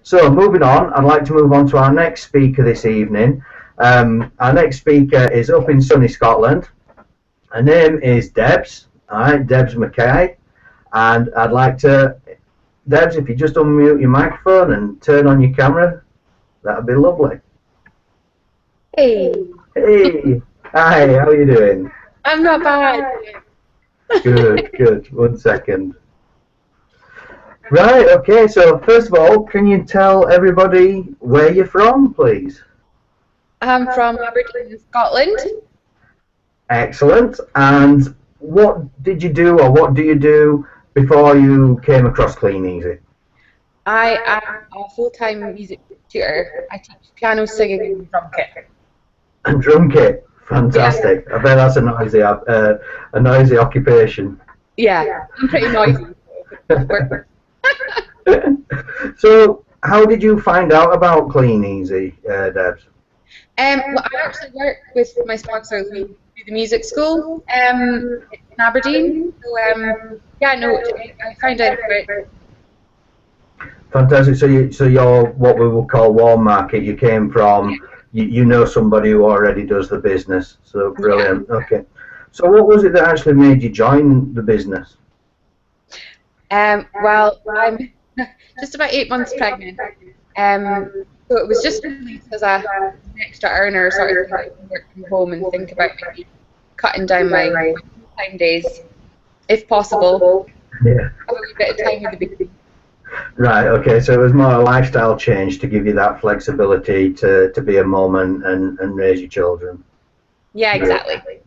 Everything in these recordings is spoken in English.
So moving on, I'd like to move on to our next speaker this evening. Our next speaker is up in sunny Scotland. Her name is Debs. All right, Debs Mackay. And I'd like to, Debs, if you just unmute your microphone and turn on your camera, that'd be lovely. Hey. Hey. Hi, how are you doing? I'm not bad. Good, good. 1 second. Right, okay, so first of all, can you tell everybody where you're from, please? I'm from Aberdeen, Scotland. Excellent. And what did you do or what do you do before you came across Clean Easy? I am a full-time music tutor. I teach piano, singing, and drum kit. And drum kit. Fantastic. Yeah. I bet that's a noisy occupation. Yeah, I'm pretty noisy. So, how did you find out about Clean Easy, Debs? Well, I actually work with my sponsor through the music school in Aberdeen. So, yeah, no, I found out about it. Fantastic. So you're what we will call warm market. You came from, you know somebody who already does the business. So brilliant. Yeah. Okay. So what was it that actually made you join the business? Well, I'm just about 8 months pregnant. So it was just really as an extra earner, sort of work from home and think about maybe cutting down my time days, if possible. Yeah. Have a wee bit of time with the baby. Right, okay, so it was more a lifestyle change to give you that flexibility to be a mum and raise your children. Yeah, exactly.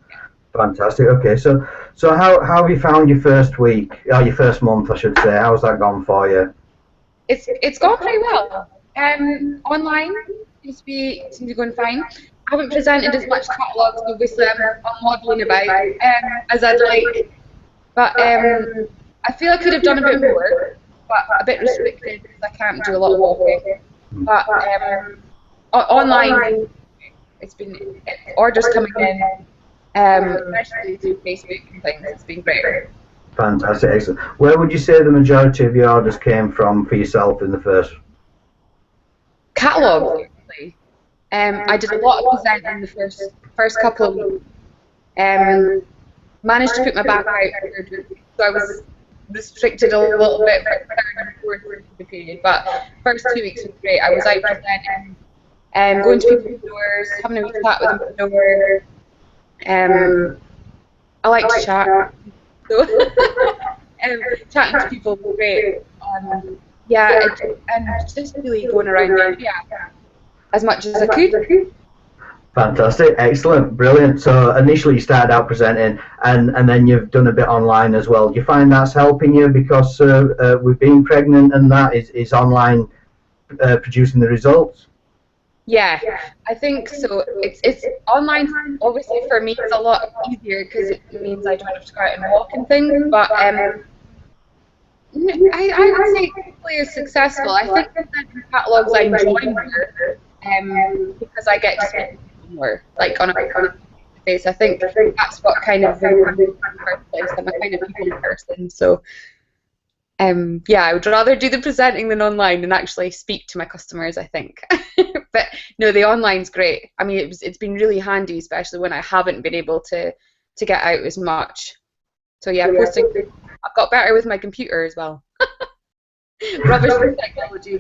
Fantastic. Okay, so how have you found your first week, or your first month, I should say? How's that gone for you? It's gone pretty well. Online seems to be going fine. I haven't presented as much catalogues, obviously I'm modelling about as I'd like, but I feel I could have done a bit more, but a bit restricted because I can't do a lot of walking. But online, it's been orders coming in, especially through Facebook and things. It's been great. Fantastic, excellent. Where would you say the majority of your orders came from for yourself in the first? Catalogues, actually. I did a lot of presenting the first couple of weeks. Managed to put my back out, so I was restricted a little bit for the third and fourth week of the period, but first 2 weeks was great. I was out presenting, going to people's doors, having a wee chat with them at the door. I like to chat, so chatting to people was great. Yeah, and just really going around there, as much as I could. Fantastic, excellent, brilliant. So initially you started out presenting and then you've done a bit online as well. Do you find that's helping you because with being pregnant and that is online producing the results? Yeah, I think so. It's online, obviously for me it's a lot easier because it means I don't have to go out and walk and things, but I would say hopefully is successful. I think the catalogues I enjoy more because I get to speak to people more, like on a face. I think that's what kind of in the first place. I'm a kind of people person, so yeah, I would rather do the presenting than online and actually speak to my customers, I think. But no, the online's great. I mean, it's been really handy, especially when I haven't been able to get out as much. So yeah, posting. I've got better with my computer as well. Rubbish with technology.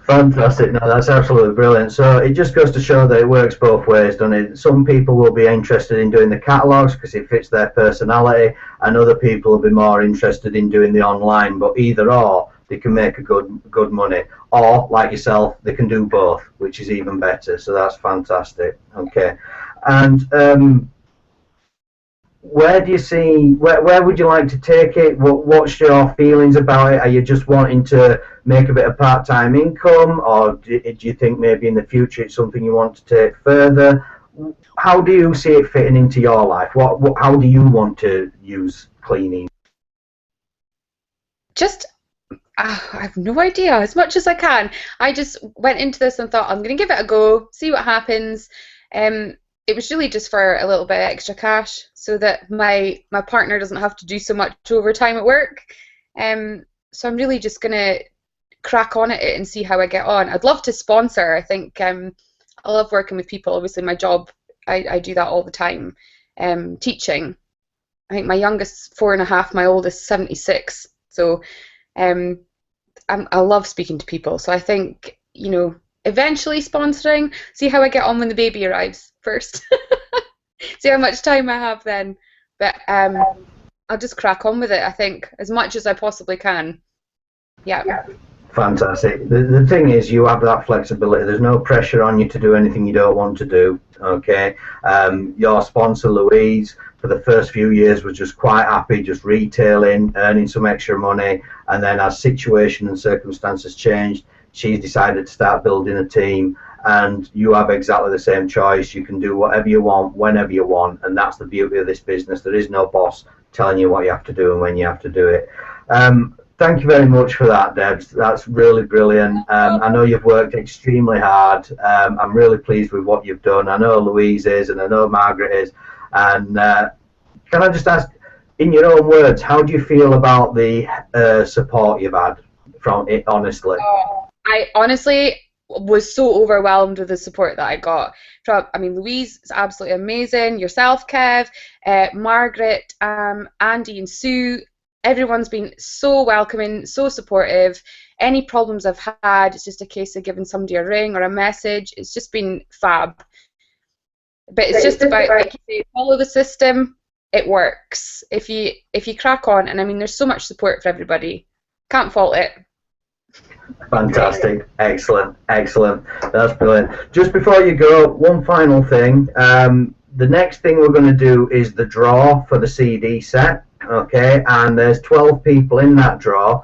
Fantastic. No, that's absolutely brilliant. So it just goes to show that it works both ways, doesn't it? Some people will be interested in doing the catalogues because it fits their personality, and other people will be more interested in doing the online. But either or, they can make a good money. Or, like yourself, they can do both, which is even better. So that's fantastic. Okay. And where do you see, where would you like to take it? What's your feelings about it? Are you just wanting to make a bit of part-time income, or do you think maybe in the future it's something you want to take further? How do you see it fitting into your life? How do you want to use cleaning? Just, I have no idea. As much as I can. I just went into this and thought, I'm going to give it a go, see what happens. It was really just for a little bit of extra cash so that my partner doesn't have to do so much overtime at work. So I'm really just going to crack on at it and see how I get on. I'd love to sponsor. I think I love working with people. Obviously, my job, I do that all the time. Teaching. I think my youngest 4.5, my oldest 76. So I love speaking to people. So I think, you know, eventually sponsoring, see how I get on when the baby arrives first. See how much time I have then. But I'll just crack on with it, I think, as much as I possibly can. Yeah. Fantastic. The thing is, you have that flexibility. There's no pressure on you to do anything you don't want to do. Okay. Your sponsor, Louise, for the first few years was just quite happy, just retailing, earning some extra money. And then as situation and circumstances changed, she's decided to start building a team. And you have exactly the same choice. You can do whatever you want, whenever you want. And that's the beauty of this business. There is no boss telling you what you have to do and when you have to do it. Thank you very much for that, Debs. That's really brilliant. I know you've worked extremely hard. I'm really pleased with what you've done. I know Louise is, and I know Margaret is. And can I just ask, in your own words, how do you feel about the support you've had from it, honestly? I honestly was so overwhelmed with the support that I got. I mean, Louise is absolutely amazing. Yourself, Kev, Margaret, Andy and Sue. Everyone's been so welcoming, so supportive. Any problems I've had, it's just a case of giving somebody a ring or a message. It's just been fab. But it's just about, like you say, follow the system. It works. If you crack on, and I mean, there's so much support for everybody. Can't fault it. Fantastic. Excellent. That's brilliant. Just before you go, one final thing. The next thing we're going to do is the draw for the CD set. Okay, and there's 12 people in that draw.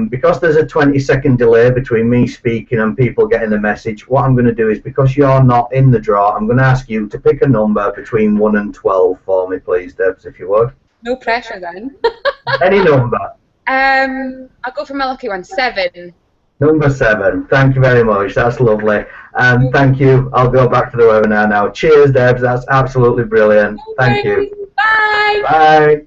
Because there's a 20-second delay between me speaking and people getting the message, what I'm going to do is, because you're not in the draw, I'm going to ask you to pick a number between 1 and 12 for me, please, Debs, if you would. No pressure then. Any number. I'll go for my lucky one, 7. Number 7. Thank you very much. That's lovely. And thank you. I'll go back to the webinar now. Cheers, Debs. That's absolutely brilliant. Thank you. Bye. Bye.